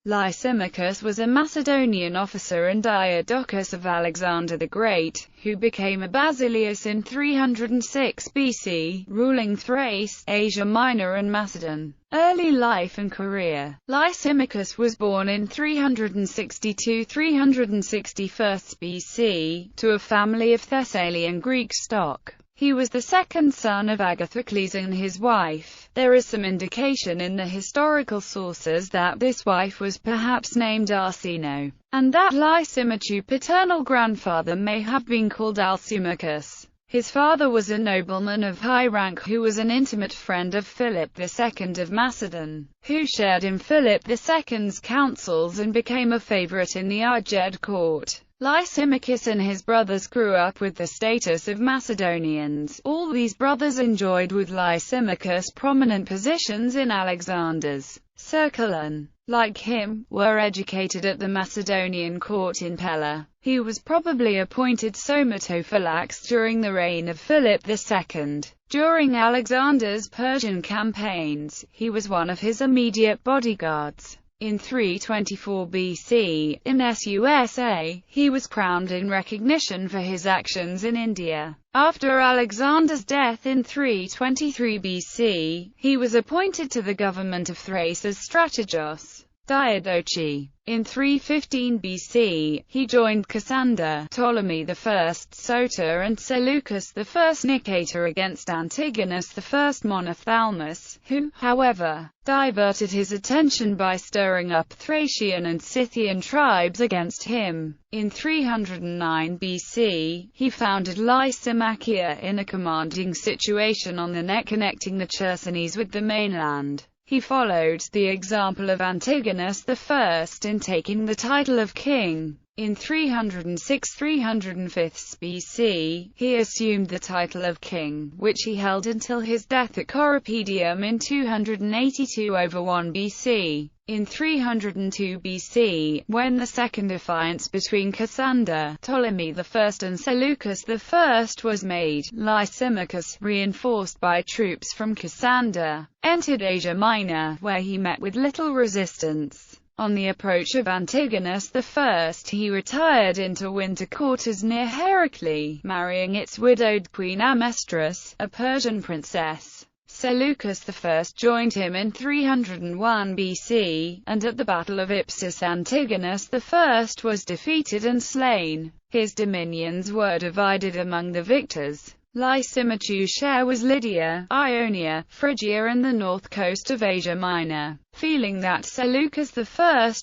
Lysimachus was a Macedonian officer and diadochus of Alexander the Great, who became a basileus in 306 BC, ruling Thrace, Asia Minor and Macedon. Early life and career. Lysimachus was born in 362–361 BC, to a family of Thessalian Greek stock. He was the second son of Agathocles and his wife. There is some indication in the historical sources that this wife was perhaps named Arsinoe, and that Lysimachus' paternal grandfather may have been called Alcimachus. His father was a nobleman of high rank who was an intimate friend of Philip II of Macedon, who shared in Philip II's councils and became a favorite in the Argead court. Lysimachus and his brothers grew up with the status of Macedonians. All these brothers enjoyed with Lysimachus prominent positions in Alexander's circle and, like him, were educated at the Macedonian court in Pella. He was probably appointed somatophylax during the reign of Philip II. During Alexander's Persian campaigns, he was one of his immediate bodyguards. In 324 BC, in Susa, he was crowned in recognition for his actions in India. After Alexander's death in 323 BC, he was appointed to the government of Thrace as strategos Diadochi. In 315 BC, he joined Cassander, Ptolemy I Soter and Seleucus I Nicator against Antigonus I Monophthalmus, who, however, diverted his attention by stirring up Thracian and Scythian tribes against him. In 309 BC, he founded Lysimachia in a commanding situation on the neck connecting the Chersonese with the mainland. He followed the example of Antigonus I in taking the title of king. In 306–305 BC, he assumed the title of king, which he held until his death at Corypedium in 282/1 BC. In 302 BC, when the second alliance between Cassander, Ptolemy I and Seleucus I was made, Lysimachus, reinforced by troops from Cassander, entered Asia Minor, where he met with little resistance. On the approach of Antigonus I, he retired into winter quarters near Heraclea, marrying its widowed queen Amestris, a Persian princess. Seleucus I joined him in 301 BC, and at the Battle of Ipsus Antigonus I was defeated and slain. His dominions were divided among the victors. Lysimachus' share was Lydia, Ionia, Phrygia and the north coast of Asia Minor. Feeling that Seleucus I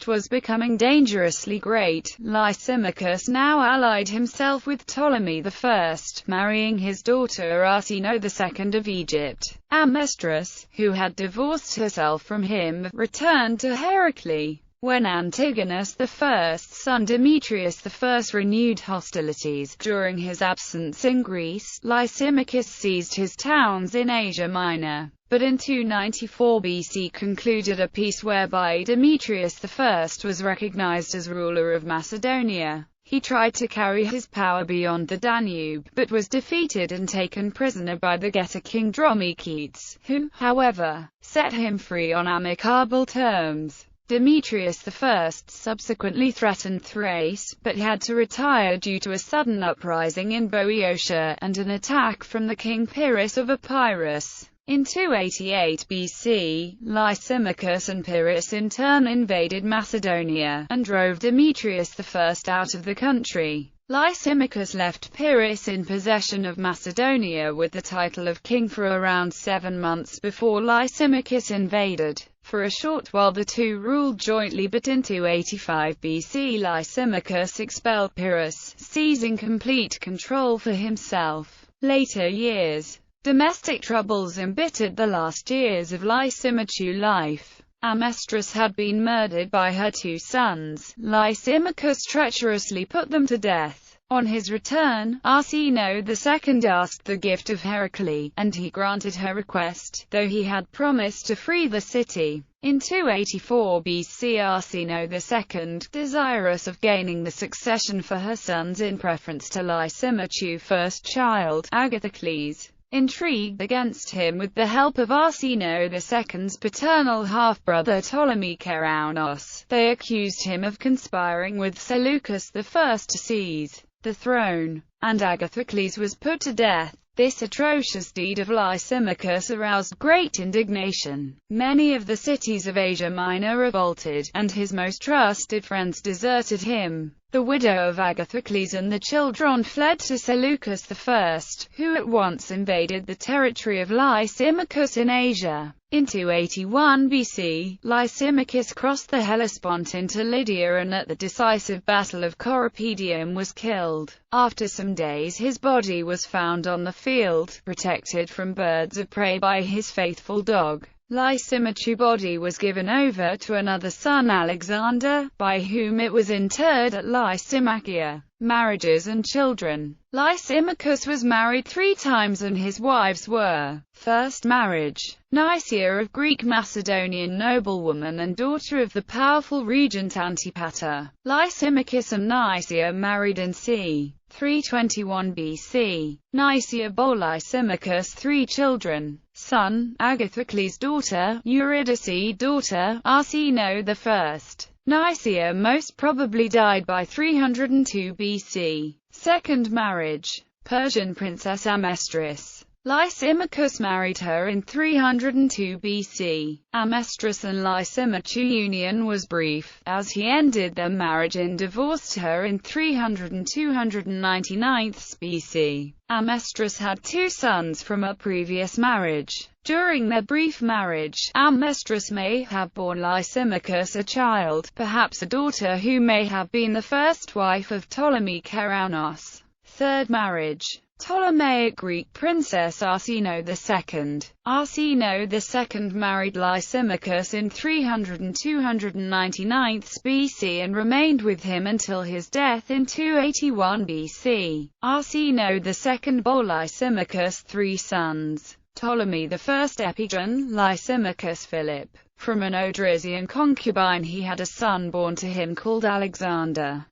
was becoming dangerously great, Lysimachus now allied himself with Ptolemy I, marrying his daughter Arsinoe II of Egypt. Amestris, who had divorced herself from him, returned to Heraclea. When Antigonus I's son Demetrius I renewed hostilities during his absence in Greece, Lysimachus seized his towns in Asia Minor, but in 294 BC concluded a peace whereby Demetrius I was recognized as ruler of Macedonia. He tried to carry his power beyond the Danube, but was defeated and taken prisoner by the Getter king Dromicetes, who, however, set him free on amicable terms. Demetrius I subsequently threatened Thrace, but had to retire due to a sudden uprising in Boeotia, and an attack from the king Pyrrhus of Epirus. In 288 BC, Lysimachus and Pyrrhus in turn invaded Macedonia, and drove Demetrius I out of the country. Lysimachus left Pyrrhus in possession of Macedonia with the title of king for around 7 months before Lysimachus invaded. For a short while the two ruled jointly, but in 285 BC Lysimachus expelled Pyrrhus, seizing complete control for himself. Later years. Domestic troubles embittered the last years of Lysimachus' life. Amestris had been murdered by her 2 sons. Lysimachus treacherously put them to death. On his return, Arsinoe II asked the gift of Heraclea, and he granted her request, though he had promised to free the city. In 284 BC Arsinoe II, desirous of gaining the succession for her sons in preference to Lysimachus' first child, Agathocles, intrigued against him with the help of Arsinoe II's paternal half-brother Ptolemy Keraunos. They accused him of conspiring with Seleucus I to seize the throne, and Agathocles was put to death. This atrocious deed of Lysimachus aroused great indignation. Many of the cities of Asia Minor revolted, and his most trusted friends deserted him. The widow of Agathocles and the children fled to Seleucus I, who at once invaded the territory of Lysimachus in Asia. In 281 BC, Lysimachus crossed the Hellespont into Lydia and at the decisive Battle of Corupedium was killed. After some days his body was found on the field, protected from birds of prey by his faithful dog. Lysimachus' body was given over to another son Alexander, by whom it was interred at Lysimachia. Marriages and children. Lysimachus was married 3 times and his wives were: first marriage, Nicaea, of Greek Macedonian noblewoman and daughter of the powerful regent Antipater. Lysimachus and Nicaea married in c. 321 BC. Nicaea bore Lysimachus 3 children: son, Agathocles; daughter, Eurydice; daughter, Arsinoe I. Nicaea most probably died by 302 BC. Second marriage, Persian princess Amestris. Lysimachus married her in 302 BC. Amestris and Lysimachus' union was brief, as he ended their marriage and divorced her in 300 and 299 BC. Amestris had 2 sons from a previous marriage. During their brief marriage, Amestris may have borne Lysimachus a child, perhaps a daughter who may have been the first wife of Ptolemy Keraunos. Third marriage, Ptolemaic Greek princess Arsinoe II. Arsinoe II married Lysimachus in 300 and 299 BC and remained with him until his death in 281 BC. Arsinoe II bore Lysimachus 3 sons: Ptolemy I Epigon, Lysimachus Philip. From an Odrysian concubine he had a son born to him called Alexander.